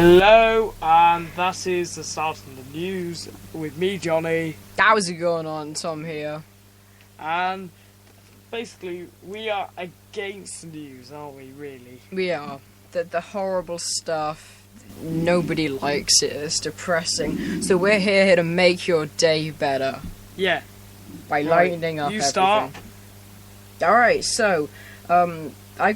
Hello, and that is the start of the news with me, Johnny. How's it going on? Tom here. And basically, we are against the news, aren't we, really? We are. The horrible stuff. Nobody likes it. It's depressing. So we're here to make your day better. Yeah. By lightening up you everything. start. Alright, so, I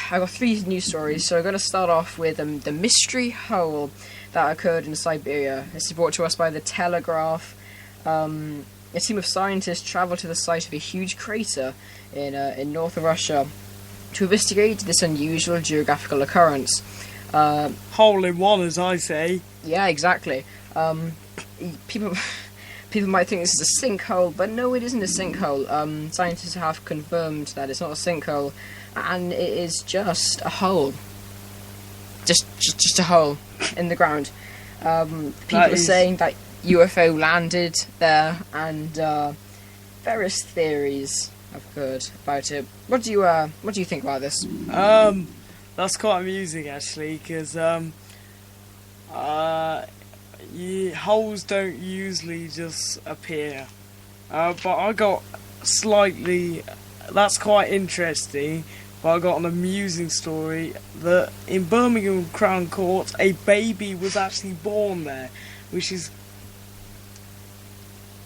got three news stories, so I'm going to start off with the mystery hole that occurred in Siberia. This is brought to us by The Telegraph. A team of scientists travelled to the site of a huge crater in north of Russia to investigate this unusual geographical occurrence. Hole in one, as I say. Yeah, exactly. People might think this is a sinkhole, but no, it isn't a sinkhole. Scientists have confirmed that it's not a sinkhole, and it is just a hole. Just a hole in the ground. People are saying that UFO landed there, and various theories I've heard about it. What do you think about this? That's quite amusing, actually, because holes don't usually just appear. But I got slightly... That's quite interesting, but I got an amusing story that in Birmingham Crown Court, a baby was actually born there, which is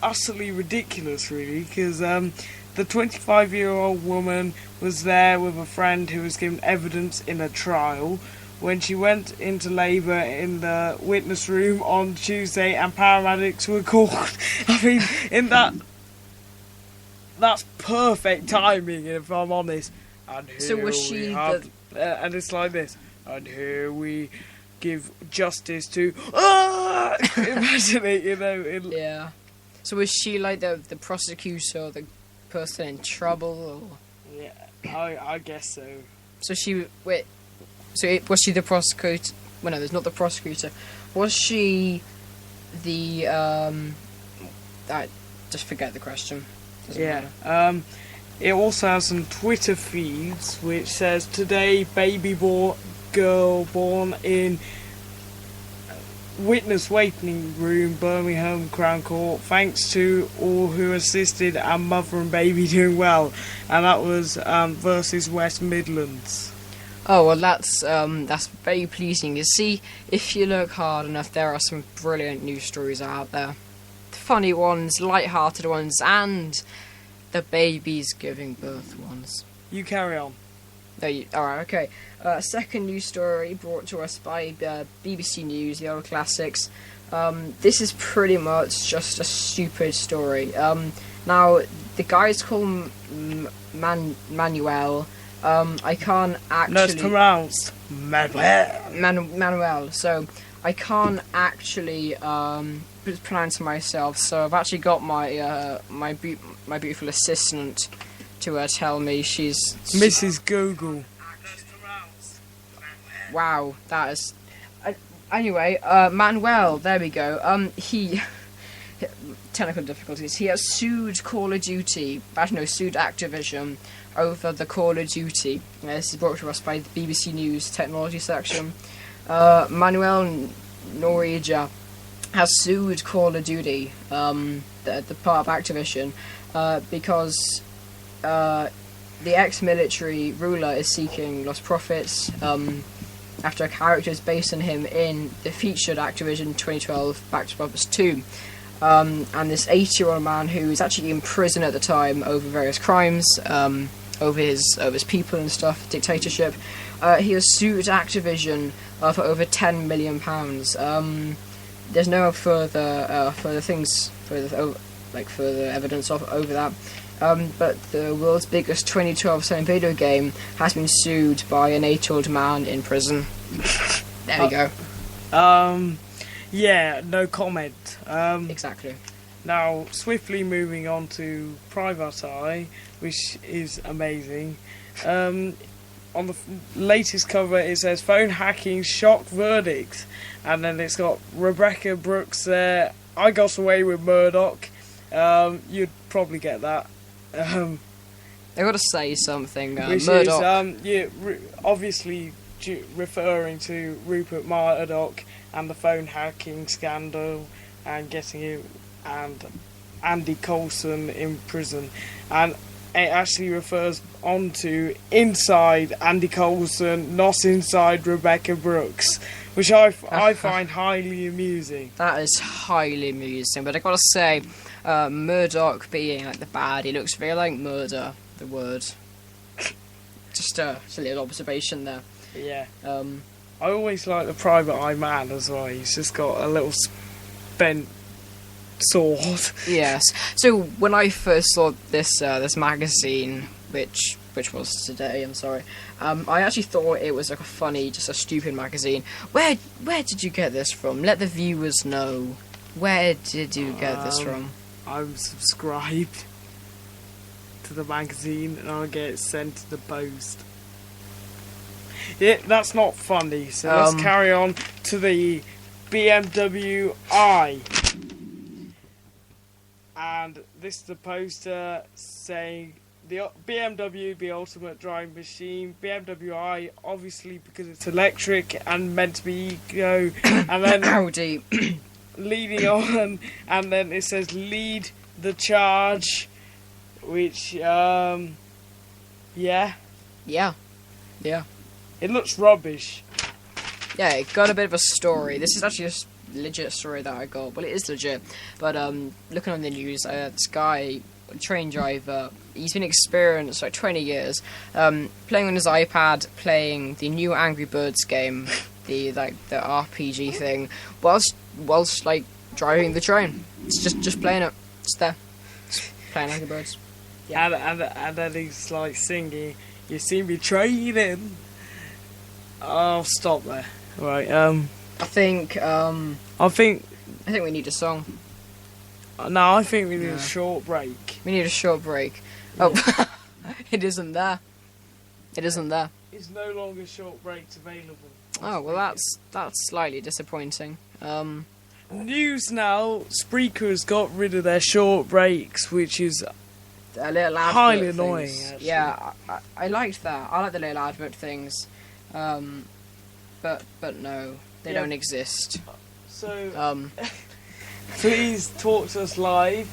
utterly ridiculous, really, because the 25-year-old woman was there with a friend who was given evidence in a trial when she went into labour in the witness room on Tuesday, and paramedics were called. I mean, that's perfect timing, if I'm honest. And so was she and it's like this, and here we give justice to... Imagine it, Yeah. So was she like the prosecutor, the person in trouble? Or? Yeah, I guess so. So was she the prosecutor? Well, no, there's not the prosecutor. Was she the just forget the question. Doesn't matter. It also has some Twitter feeds which says today baby girl born in witness waiting room, Birmingham Crown Court. Thanks to all who assisted, and mother and baby doing well. And that was versus West Midlands. Oh well, that's very pleasing. You see, if you look hard enough, there are some brilliant news stories out there. Funny ones, light-hearted ones, and the babies giving birth ones. You carry on. Alright, okay. Second news story brought to us by BBC News, the old classics. This is pretty much just a stupid story. Now, the guy's called Manuel. I can't actually... No, it's pronounced Manuel. Manuel. So, I can't actually pronounce it myself. So, I've actually got my my beautiful assistant to tell me. She's Mrs. Google. Wow, that is... Anyway, Manuel, there we go. He... Technical difficulties. He has sued Call of Duty, sued Activision over the Call of Duty. This is brought to us by the BBC News Technology section. Manuel Norija has sued Call of Duty, the part of Activision, because the ex-military ruler is seeking lost profits after a character is based on him in the featured Activision 2012 Back to Brothers 2. And this 80-year-old man who is actually in prison at the time over various crimes, over his people and stuff, dictatorship, he has sued Activision for over £10 million. There's no further things, further evidence over that. But the world's biggest 2012 video game has been sued by an 8-year-old man in prison. There we go. Yeah, no comment. Exactly. Now, swiftly moving on to Private Eye, which is amazing. On the latest cover, it says phone hacking shock verdict, and then it's got Rebecca Brooks there. I got away with Murdoch. You'd probably get that. I got to say something. Which Murdoch. is obviously referring to Rupert Murdoch and the phone hacking scandal and getting him and Andy Coulson in prison, and it actually refers on to inside Andy Coulson, not inside Rebecca Brooks, which I find highly amusing. That is highly amusing, but I gotta say, Murdoch being like the bad, he looks very like murder, the word. Just a little observation there. Yeah. I always like the Private Eye Man as well. He's just got a little bent sword. Yes. So when I first saw this magazine, which was today, I'm sorry, I actually thought it was like a stupid magazine. Where did you get this from? Let the viewers know. Where did you get this from? I'm subscribed to the magazine and I'll get it sent to the post. Yeah, that's not funny, so let's carry on to the BMW i. And this is the poster saying the BMW, the ultimate driving machine. BMW i, obviously because it's electric and meant to be eco. And then Audi. Leading on, and then it says lead the charge, which, yeah. Yeah. It looks rubbish. Yeah, it got a bit of a story. This is actually a legit story that I got. Well, it is legit. But looking on the news, this guy, a train driver, he's been experienced like 20 years, playing on his iPad, playing the new Angry Birds game, the RPG thing, whilst like driving the train. It's just playing it. It's there. Just playing Angry Birds. Yeah. And then he's like singing, "You see me trading." I'll stop there. Right. I think we we need a song. No, I think we need a short break. We need a short break. Yeah. Oh, it isn't there. It isn't there. It's no longer short breaks available. Oh well, that's slightly disappointing. News now: Spreaker's got rid of their short breaks, which is a little advert highly things. annoying. Actually. Yeah, I liked that. I like the little advert things, but no, they don't exist. So please talk to us live.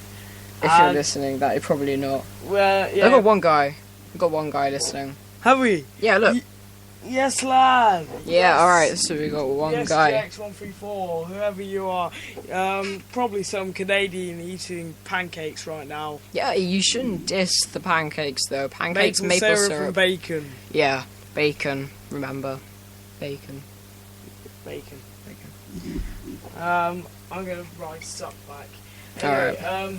If you're listening, that you're probably not. Well, yeah. I've got one guy. I've got one guy listening. Have we? Yeah, look. Yes, lad. Yeah, yes. alright, so we got one yes, guy. GX134, whoever you are. Probably some Canadian eating pancakes right now. Yeah, you shouldn't diss the pancakes, though. Pancakes, maple syrup. From bacon. Yeah, bacon, remember. Bacon. I'm going to write stuff back. Anyway, Alright.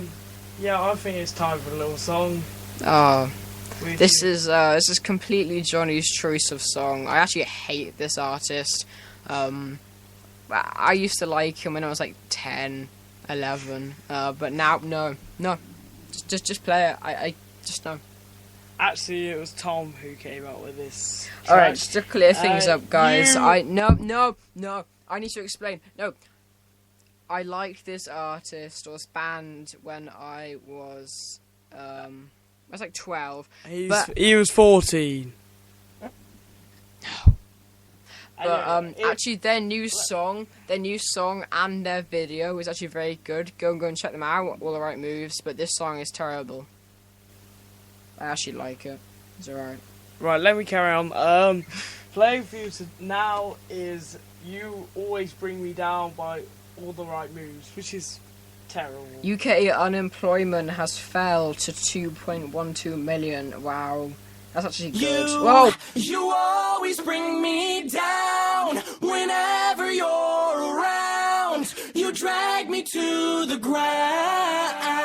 Yeah, I think it's time for a little song. Oh. This is completely Johnny's choice of song. I actually hate this artist. I used to like him when I was like 10, 11, but now no. Just play it. I just no. Actually, it was Tom who came up with this. All right, just to clear things up, guys. No. I need to explain. No, I liked this artist or this band when I was like 12. He was 14. No. But actually, their new song and their video is actually very good. Go and check them out. All the right moves, but this song is terrible. I actually like it. It's alright. Right, let me carry on. Playing for you now is "You Always Bring Me Down" by All the Right Moves, which is terrible. UK unemployment has fell to 2.12 million. Wow. That's actually good. Whoa! You always bring me down whenever you're around. You drag me to the ground.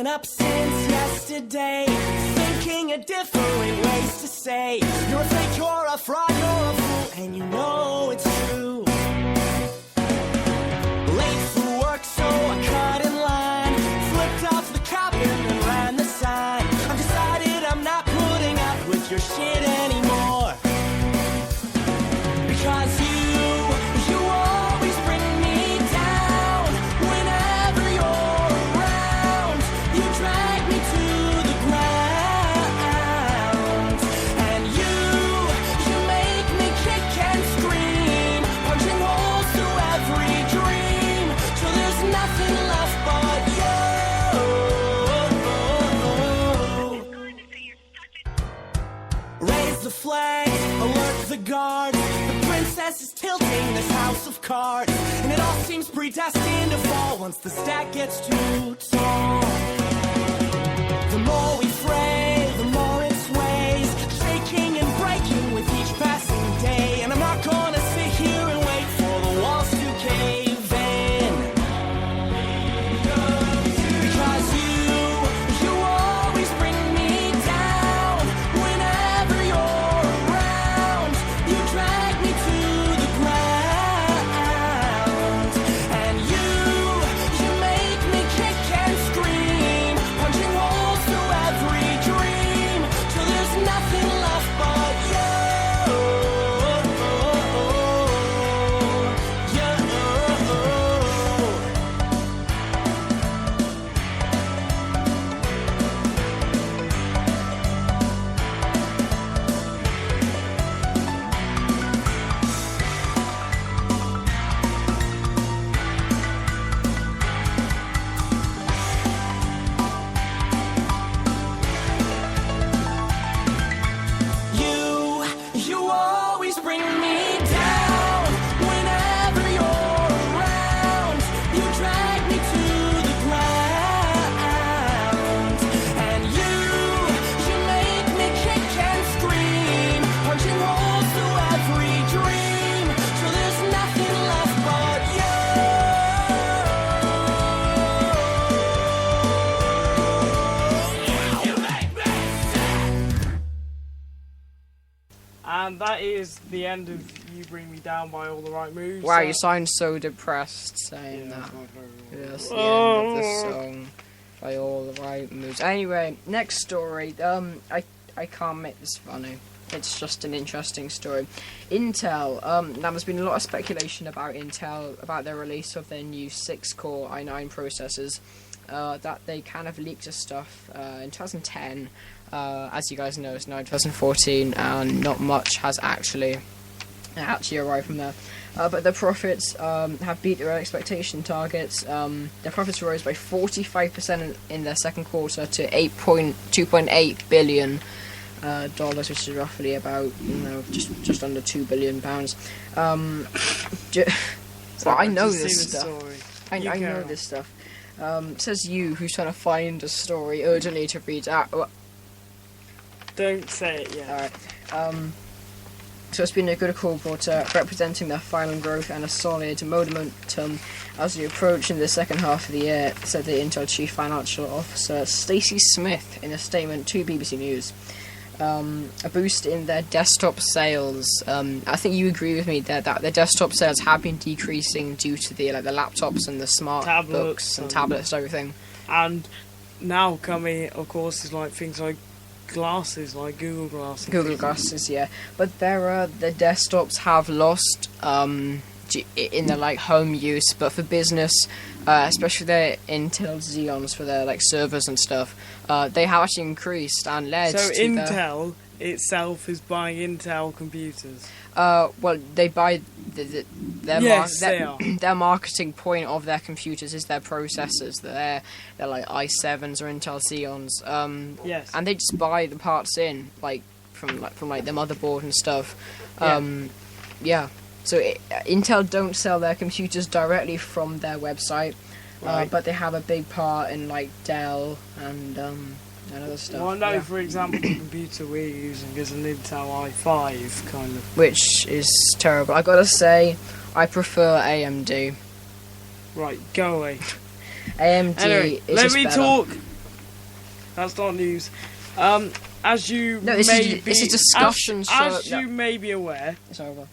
Up since yesterday, thinking of different ways to say you're fake, you're a fraud, you're a fool, and you know it's true. Late through success is tilting this house of cards, and it all seems predestined to fall once the stack gets too tall. The more we fray, the more it sways, shaking and breaking with each passing day. And I'm not gonna sit here and wait for the walls to cave in, because you always bring me down. Whenever you're around, you drag me to the ground, and you make me kick and scream, punching holes through every dream, till there's nothing left but you. You always bring me down. Whenever you're around, you drag me to the ground, and you make me kick and scream, punching holes through every dream, till there's nothing left but you. You make me sick. And that is the end of You Bring Me Down by All the Right Moves. Wow, you sound so depressed saying Yeah, that. that's my favourite one. Yes, the end of the song by All the Right Moves. Anyway, next story. I can't make this funny. It's just an interesting story. Intel. Now there's been a lot of speculation about Intel, about their release of their new 6-core i9 processors. That they kind of leaked us stuff in 2010. As you guys know, it's now 2014, and not much has actually arrived from there. But the profits have beat their expectation targets. Their profits rose by 45% in their second quarter to $2.8 billion, which is roughly about just under £2 billion. Well, I know I've just this seen the stuff. story. I You carry know on. this stuff. Says you, who's trying to find a story urgently to read out. Don't say it yet. Alright. So it's been a good quarter, representing their final growth and a solid momentum as we approach in the second half of the year, said the Intel Chief Financial Officer Stacey Smith in a statement to BBC News. A boost in their desktop sales. I think you agree with me that their desktop sales have been decreasing due to the laptops and the smart Tablets books and tablets and everything. And now coming, of course, is like things like glasses, like Google Glasses. Google Glasses, yeah. But the desktops have lost in their home use, but for business, especially their Intel Xeons for their servers and stuff, they have actually increased and led So to Intel itself is buying Intel computers. well, they buy Yes, they are. their marketing point of their computers is their processors. They're like i7s or Intel Xeons. Yes. And they just buy the parts in from the motherboard and stuff. Yeah. So Intel don't sell their computers directly from their website, Right. but they have a big part in Dell and other stuff. Well, I know, yeah. for example, the computer we're using is an Intel i5, kind of. Which is terrible. I gotta say, I prefer AMD. Right, go away. AMD Anyway, is let just me better. talk. That's not news. As you No, this may is be, this is discussion. as you may be aware, It's over.